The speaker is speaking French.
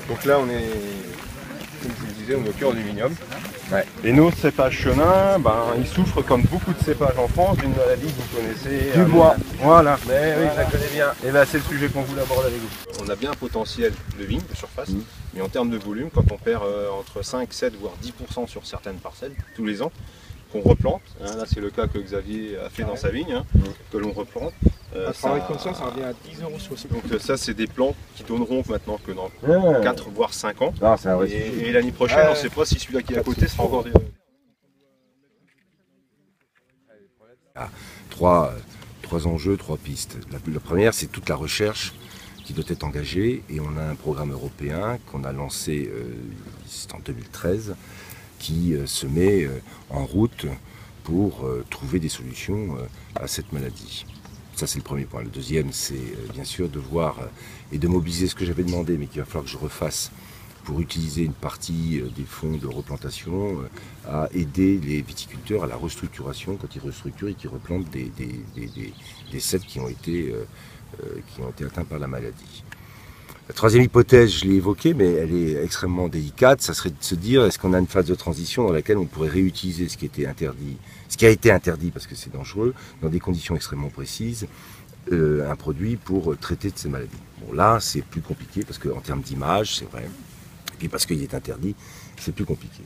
Donc là, on est, comme je vous le disais, on est au cœur du vignoble. Ouais. Et nos cépages chenins, ils souffrent, comme beaucoup de cépages en France, d'une maladie que vous connaissez. Du bois. Voilà. Mais oui, je la connais bien. Et là, c'est le sujet qu'on voulait aborder avec vous. On a bien un potentiel de vigne, de surface, mais en termes de volume, quand on perd entre 5, 7, voire 10% sur certaines parcelles tous les ans, qu'on replante, hein, là c'est le cas que Xavier a fait dans sa vigne, hein, que l'on replante. Un travail comme ça revient à 10 € sur le. Donc ça, c'est des plants qui donneront maintenant que dans 4 voire 5 ans. Ah, c'est un vrai Et l'année prochaine, on ne sait pas si celui-là qui est à côté sera encore des... Trois enjeux, trois pistes. La première, c'est toute la recherche qui doit être engagée, et on a un programme européen qu'on a lancé en 2013 qui se met en route pour trouver des solutions à cette maladie. Ça, c'est le premier point. Le deuxième, c'est bien sûr de voir et de mobiliser ce que j'avais demandé, mais qu'il va falloir que je refasse pour utiliser une partie des fonds de replantation à aider les viticulteurs à la restructuration quand ils restructurent et qu'ils replantent des cèpes qui ont été atteints par la maladie. La troisième hypothèse, je l'ai évoquée, mais elle est extrêmement délicate, ça serait de se dire, est-ce qu'on a une phase de transition dans laquelle on pourrait réutiliser ce qui était interdit, ce qui a été interdit parce que c'est dangereux, dans des conditions extrêmement précises, un produit pour traiter de ces maladies. Bon, là, c'est plus compliqué parce qu'en termes d'image, c'est vrai, et puis parce qu'il est interdit, c'est plus compliqué.